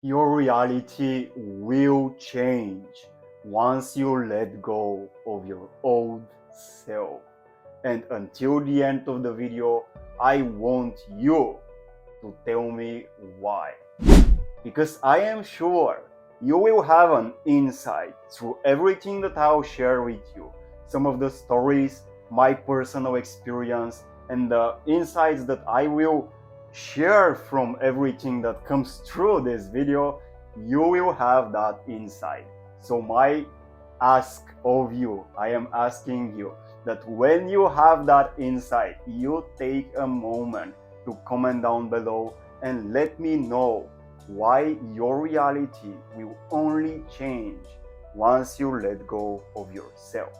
Your reality will change once you let go of your old self. And until the end of the video, I want you to tell me why. Because I am sure you will have an insight through everything that I'll share with you. Some of the stories, my personal experience, and the insights that I will share from everything that comes through this video, you will have that insight. So my ask of you, I am asking you that when you have that insight, you take a moment to comment down below and let me know why your reality will only change once you let go of yourself.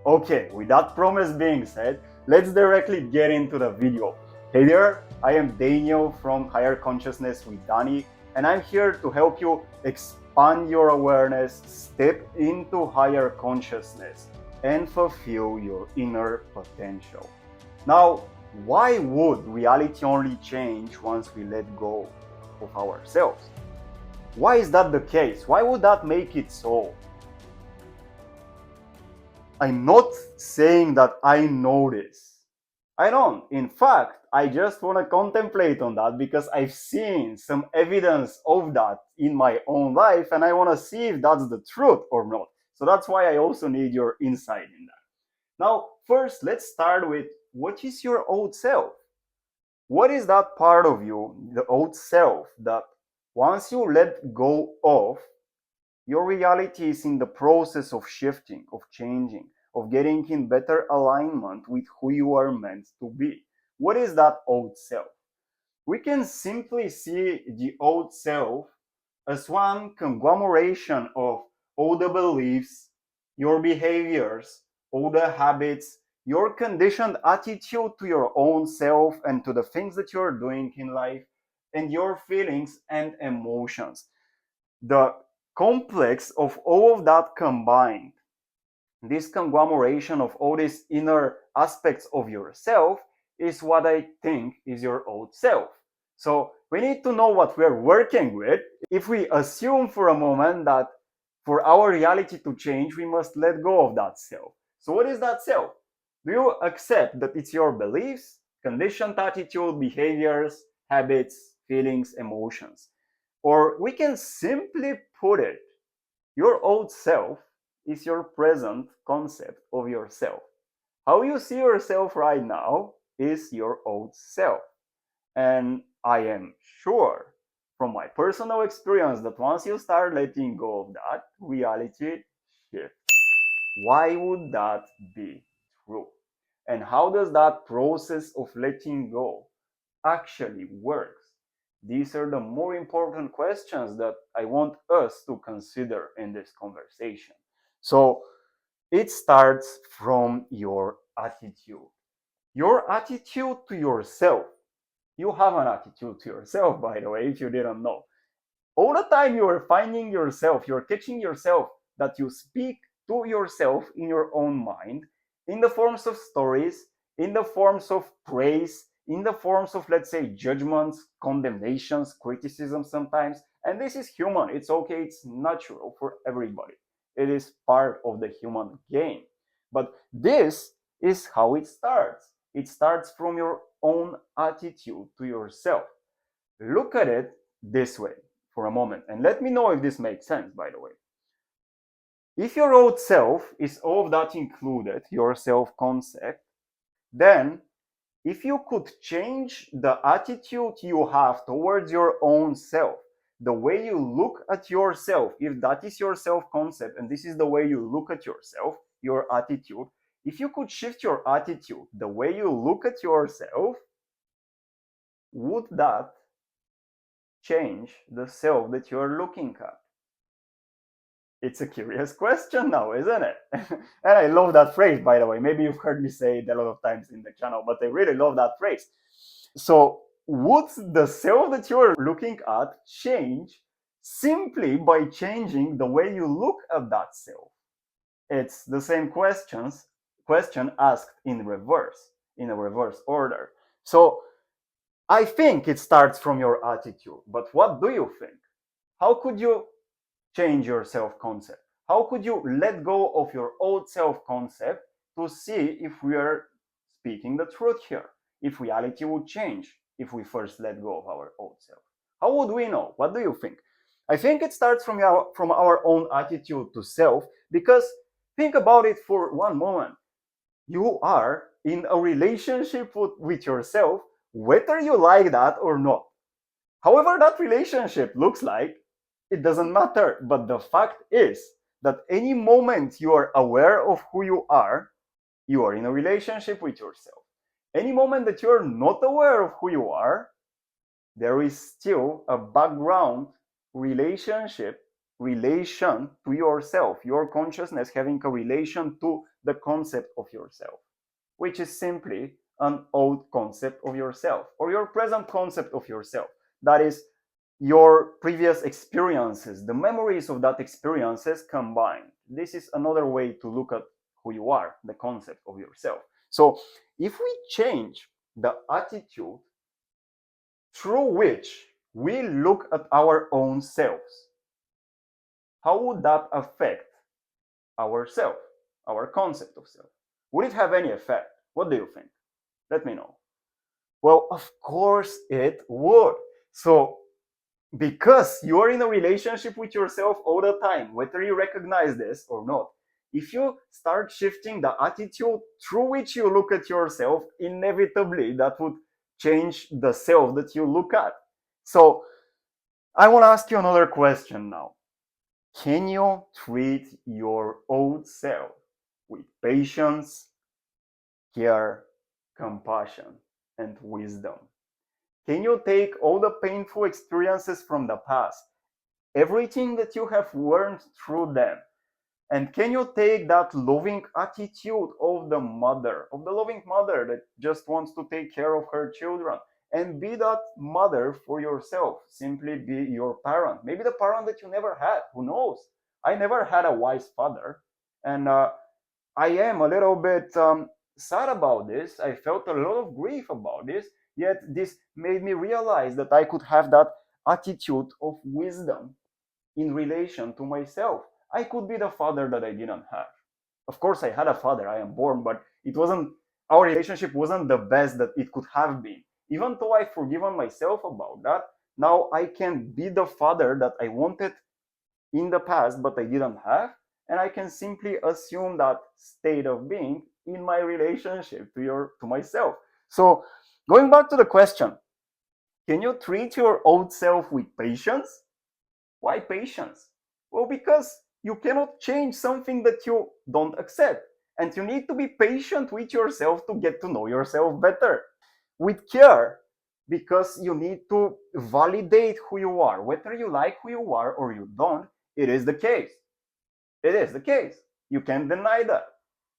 Okay, with that promise being said, let's directly get into the video. Hey there, I am Daniel from Higher Consciousness with Dani, and I'm here to help you expand your awareness, step into higher consciousness, and fulfill your inner potential. Now, why would reality only change once we let go of ourselves? Why is that the case? Why would that make it so? I'm not saying that I know this. I don't. In fact, I just want to contemplate on that because I've seen some evidence of that in my own life and I want to see if that's the truth or not. So that's why I also need your insight in that. Now, first, let's start with what is your old self? What is that part of you, the old self, that once you let go of, your reality is in the process of shifting, of changing, of getting in better alignment with who you are meant to be? What is that old self? We can simply see the old self as one conglomeration of all the beliefs, your behaviors, all the habits, your conditioned attitude to your own self and to the things that you're doing in life, and your feelings and emotions. The complex of all of that combined, this conglomeration of all these inner aspects of yourself, is what I think is your old self. So we need to know what we're working with. If we assume for a moment that for our reality to change, we must let go of that self. So what is that self? Do you accept that it's your beliefs, conditioned attitude, behaviors, habits, feelings, emotions? Or we can simply put it, your old self is your present concept of yourself. How you see yourself right now is your old self. And I am sure from my personal experience that once you start letting go of that, reality shifts. Why would that be true? And how does that process of letting go actually works? These are the more important questions that I want us to consider in this conversation. So it starts from your attitude. Your attitude to yourself. You have an attitude to yourself, by the way, if you didn't know. All the time you are finding yourself, you're catching yourself that you speak to yourself in your own mind in the forms of stories, in the forms of praise, in the forms of, let's say, judgments, condemnations, criticism sometimes. And this is human. It's okay. It's natural for everybody. It is part of the human game. But this is how it starts. It starts from your own attitude to yourself. Look at it this way for a moment and let me know if this makes sense, by the way. If your old self is all of that included, your self-concept, then if you could change the attitude you have towards your own self, the way you look at yourself, if that is your self-concept and this is the way you look at yourself, your attitude, if you could shift your attitude, the way you look at yourself, would that change the self that you're looking at? It's a curious question now, isn't it? And I love that phrase, by the way. Maybe you've heard me say it a lot of times in the channel, but I really love that phrase. So, would the self that you're looking at change simply by changing the way you look at that self? It's the same question asked in a reverse order. So, I think it starts from your attitude, but what do you think? How could you change your self-concept? How could you let go of your old self-concept to see if we are speaking the truth here? If reality would change if we first let go of our old self? How would we know? What do you think? I think it starts from our own attitude to self, because think about it for one moment. You are in a relationship with yourself, whether you like that or not. However that relationship looks like, it doesn't matter. But the fact is that any moment you are aware of who you are in a relationship with yourself. Any moment that you are not aware of who you are, there is still a background relation to yourself, your consciousness having a relation to the concept of yourself, which is simply an old concept of yourself, or your present concept of yourself. That is your previous experiences, the memories of that experiences combined. This is another way to look at who you are, the concept of yourself. So if we change the attitude through which we look at our own selves, how would that affect ourself, our concept of self? Would it have any effect? What do you think? Let me know. Well, of course it would. So, because you are in a relationship with yourself all the time, whether you recognize this or not, if you start shifting the attitude through which you look at yourself, inevitably that would change the self that you look at. So, I want to ask you another question now. Can you treat your old self with patience, care, compassion, and wisdom? Can you take all the painful experiences from the past, everything that you have learned through them, and can you take that loving attitude of the loving mother that just wants to take care of her children, and be that mother for yourself? Simply be your parent. Maybe the parent that you never had. Who knows? I never had a wise father, and I am a little bit sad about this. I felt a lot of grief about this. Yet this made me realize that I could have that attitude of wisdom in relation to myself. I could be the father that I didn't have. Of course, I had a father. I am born, but it wasn't. Our relationship wasn't the best that it could have been. Even though I've forgiven myself about that, now I can be the father that I wanted in the past, but I didn't have, and I can simply assume that state of being in my relationship to myself. So, going back to the question, can you treat your old self with patience? Why patience? Well, because you cannot change something that you don't accept, and you need to be patient with yourself to get to know yourself better. With care, because you need to validate who you are. Whether you like who you are or you don't, it is the case. It is the case. You can't deny that.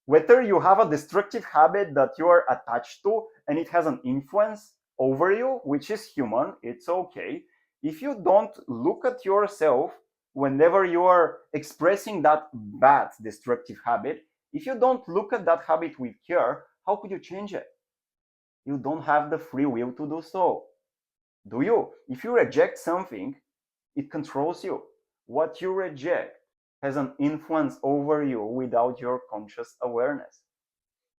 Whether you have a destructive habit that you are attached to and it has an influence over you, which is human, it's okay. If you don't look at yourself whenever you are expressing that bad destructive habit, if you don't look at that habit with care, how could you change it? You don't have the free will to do so. Do you? If you reject something, it controls you. What you reject has an influence over you without your conscious awareness.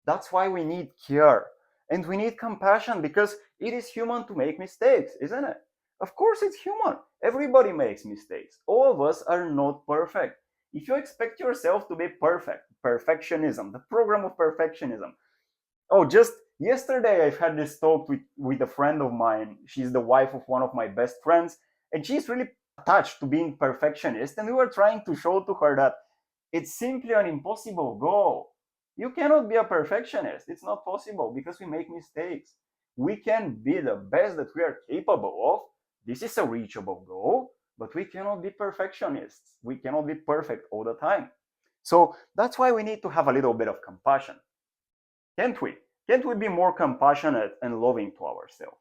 That's why we need care and we need compassion, because it is human to make mistakes, isn't it? Of course, it's human. Everybody makes mistakes. All of us are not perfect. If you expect yourself to be perfect, perfectionism, the program of perfectionism. Oh, just yesterday I've had this talk with a friend of mine. She's the wife of one of my best friends, and she's really attached to being perfectionist. And we were trying to show to her that it's simply an impossible goal. You cannot be a perfectionist. It's not possible because we make mistakes. We can be the best that we are capable of. This is a reachable goal, but we cannot be perfectionists. We cannot be perfect all the time. So that's why we need to have a little bit of compassion. Can't we? Can't we be more compassionate and loving to ourselves?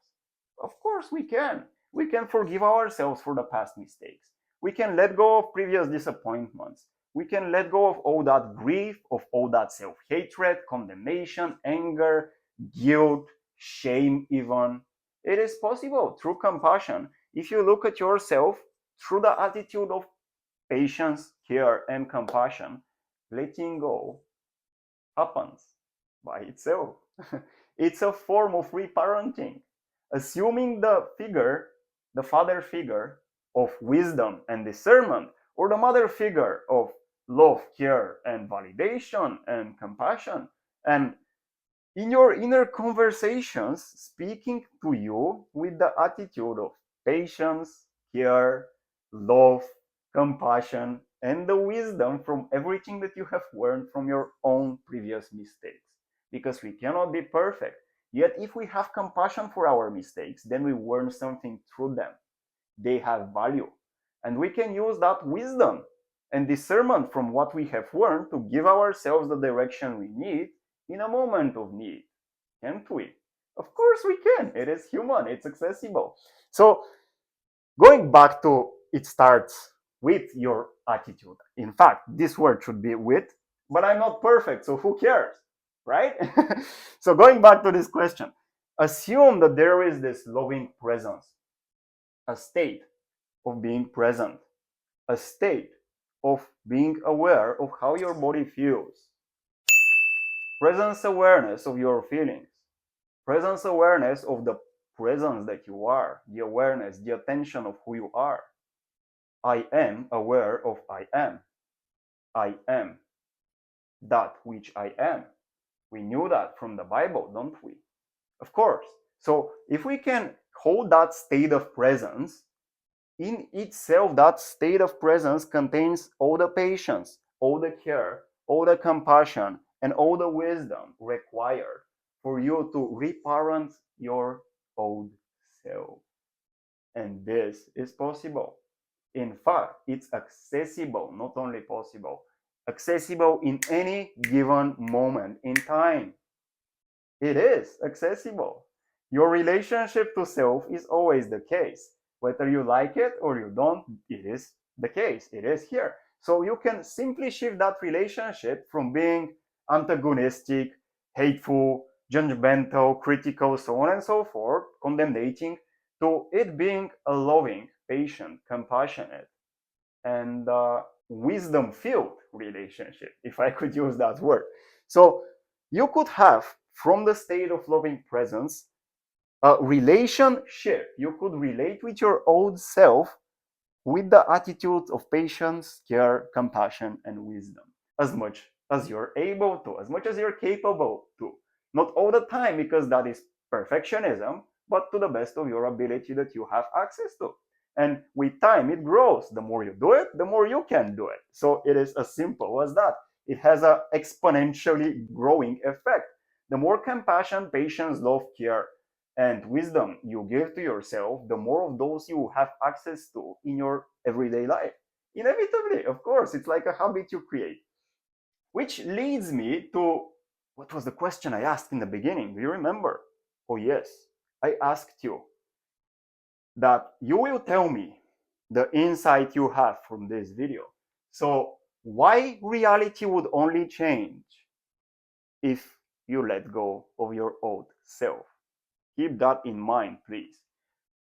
Of course we can. We can forgive ourselves for the past mistakes. We can let go of previous disappointments. We can let go of all that grief, of all that self-hatred, condemnation, anger, guilt, shame even. It is possible through compassion. If you look at yourself through the attitude of patience, care, and compassion, letting go happens by itself. It's a form of reparenting, assuming the father figure of wisdom and discernment, or the mother figure of love, care, and validation and compassion. And in your inner conversations, speaking to you with the attitude of patience, care, love, compassion, and the wisdom from everything that you have learned from your own previous mistakes. Because we cannot be perfect. Yet, if we have compassion for our mistakes, then we learn something through them. They have value. And we can use that wisdom and discernment from what we have learned to give ourselves the direction we need in a moment of need. Can't we? Of course we can. It is human, it's accessible. So, going back to it starts with your attitude. In fact, this word should be with, but I'm not perfect, so who cares? Right? So, going back to this question, assume that there is this loving presence, a state of being present, a state of being aware of how your body feels, presence awareness of your feelings, presence awareness of the presence that you are, the awareness, the attention of who you are. I am aware of I am. I am that which I am. We knew that from the Bible, don't we? Of course. So if we can hold that state of presence, in itself, that state of presence contains all the patience, all the care, all the compassion, and all the wisdom required for you to reparent your old self. And this is possible. In fact, it's accessible, not only possible, accessible in any given moment in time. It is accessible. Your relationship to self is always the case. Whether you like it or you don't, it is the case. It is here. So you can simply shift that relationship from being antagonistic, hateful, judgmental, critical, so on and so forth, condemnating, to it being a loving, patient, compassionate, and wisdom filled relationship, if I could use that word. So you could have, from the state of loving presence, a relationship. You could relate with your old self with the attitudes of patience, care, compassion, and wisdom, as much as you're able to, as much as you're capable to. Not all the time, because that is perfectionism, but to the best of your ability that you have access to. And with time, it grows. The more you do it, the more you can do it. So it is as simple as that. It has an exponentially growing effect. The more compassion, patience, love, care, and wisdom you give to yourself, the more of those you have access to in your everyday life. Inevitably, of course, it's like a habit you create. Which leads me to what was the question I asked in the beginning? Do you remember? Oh, yes. I asked you that you will tell me the insight you have from this video. So, why reality would only change if you let go of your old self? Keep that in mind, please.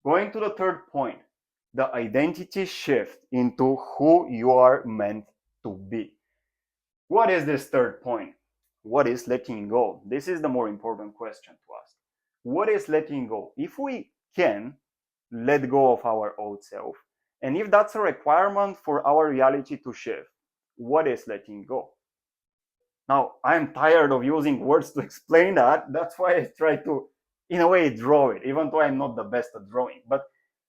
Going to the third point, the identity shift into who you are meant to be. What is this third point? What is letting go? This is the more important question to ask. What is letting go? If we can let go of our old self, and if that's a requirement for our reality to shift, what is letting go? Now, I'm tired of using words to explain that. That's why I try to, in a way, draw it, even though I'm not the best at drawing. But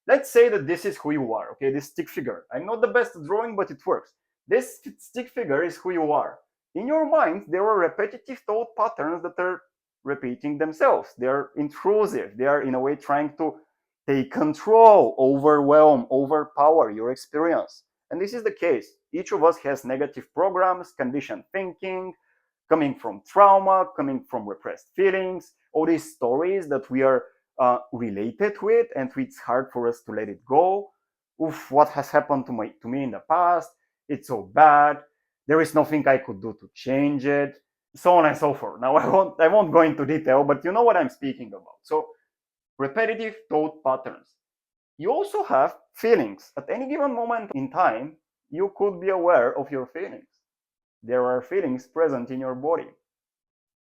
let's say that this is who you are, okay? This stick figure. I'm not the best at drawing, but it works. This stick figure is who you are. In your mind, there are repetitive thought patterns that are repeating themselves. They're intrusive. They are, in a way, trying to take control, overwhelm, overpower your experience. And this is the case. Each of us has negative programs, conditioned thinking, coming from trauma, coming from repressed feelings, all these stories that we are related with, and it's hard for us to let it go. Oof, what has happened to me in the past? It's so bad. There is nothing I could do to change it, so on and so forth. Now I won't go into detail, but you know what I'm speaking about. So repetitive thought patterns. You also have feelings. At any given moment in time, you could be aware of your feelings. There are feelings present in your body.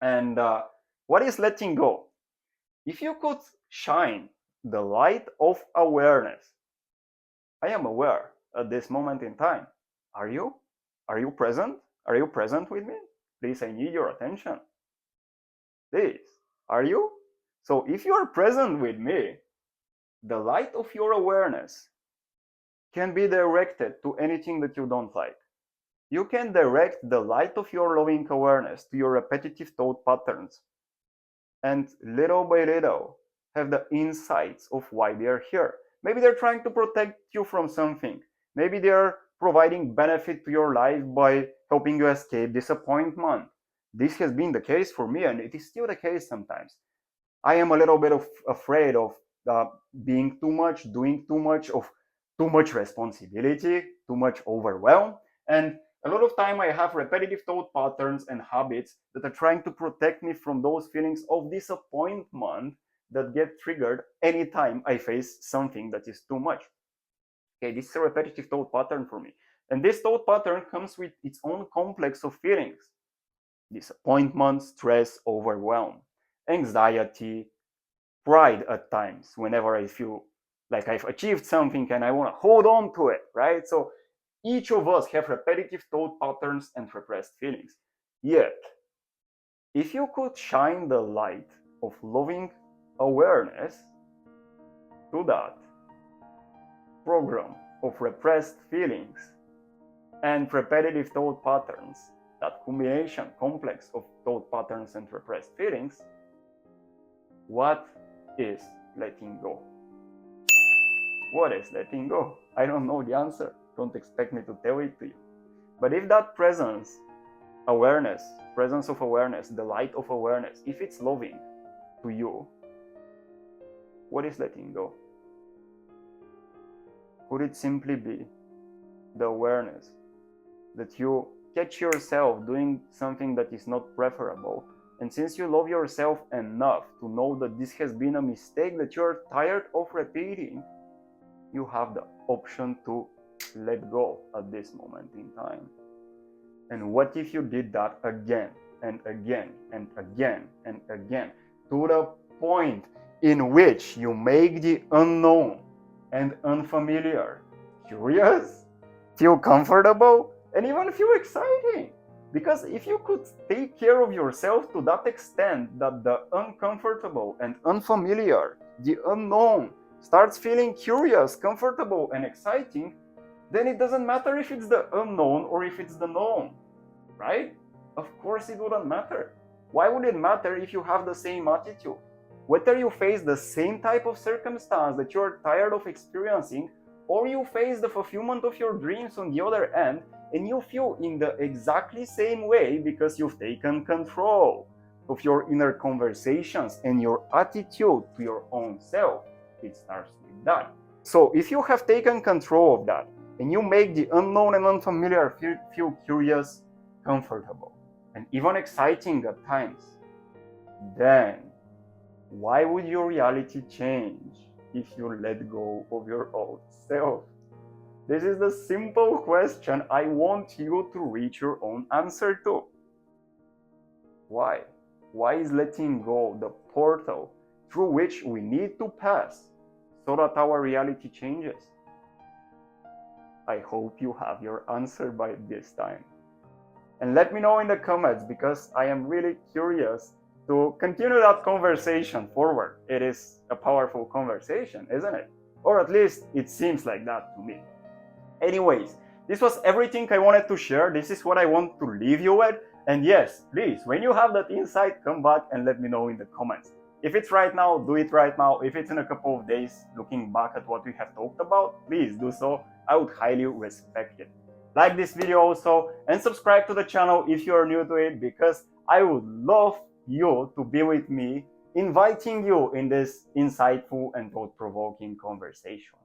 And what is letting go? If you could shine the light of awareness, I am aware at this moment in time. Are you? Are you present? Are you present with me? Please, I need your attention. Please, are you? So if you are present with me, the light of your awareness can be directed to anything that you don't like. You can direct the light of your loving awareness to your repetitive thought patterns, and little by little have the insights of why they are here. Maybe they're trying to protect you from something. Maybe they're providing benefit to your life by helping you escape disappointment. This has been the case for me, and it is still the case sometimes. I am a little bit afraid of being too much, doing too much, of too much responsibility, too much overwhelm, and a lot of time I have repetitive thought patterns and habits that are trying to protect me from those feelings of disappointment that get triggered anytime I face something that is too much. Okay, this is a repetitive thought pattern for me. And this thought pattern comes with its own complex of feelings. Disappointment, stress, overwhelm, anxiety, pride at times, whenever I feel like I've achieved something and I want to hold on to it, right? So each of us have repetitive thought patterns and repressed feelings. Yet, if you could shine the light of loving awareness to that program of repressed feelings and repetitive thought patterns, that combination, complex of thought patterns and repressed feelings, what is letting go? What is letting go? I don't know the answer. Don't expect me to tell it to you. But if that presence of awareness, the light of awareness, if it's loving to you, what is letting go? Could it simply be the awareness that you catch yourself doing something that is not preferable, and since you love yourself enough to know that this has been a mistake that you're tired of repeating, you have the option to let go at this moment in time. And what if you did that again and again and again and again, to the point in which you make the unknown and unfamiliar curious, feel comfortable, and even feel exciting? Because if you could take care of yourself to that extent that the uncomfortable and unfamiliar, the unknown, starts feeling curious, comfortable, and exciting, then it doesn't matter if it's the unknown or if it's the known, right? Of course it wouldn't matter. Why would it matter if you have the same attitude? Whether you face the same type of circumstance that you're tired of experiencing, or you face the fulfillment of your dreams on the other end, and you feel in the exactly same way because you've taken control of your inner conversations and your attitude to your own self. It starts with that. So if you have taken control of that, and you make the unknown and unfamiliar feel curious, comfortable, and even exciting at times, then why would your reality change if you let go of your old self? This is the simple question I want you to reach your own answer to. Why? Why is letting go the portal through which we need to pass so that our reality changes? I hope you have your answer by this time. And let me know in the comments, because I am really curious to continue that conversation forward. It is a powerful conversation, isn't it? Or at least it seems like that to me. Anyways, this was everything I wanted to share. This is what I want to leave you with. And yes, please, when you have that insight, come back and let me know in the comments. If it's right now, do it right now. If it's in a couple of days, looking back at what we have talked about, please do so. I would highly respect it. Like this video also, and subscribe to the channel if you are new to it, because I would love you to be with me, inviting you in this insightful and thought-provoking conversations.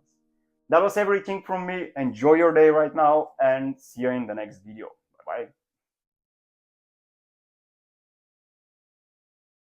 That was everything from me. Enjoy your day right now, and see you in the next video. Bye-bye.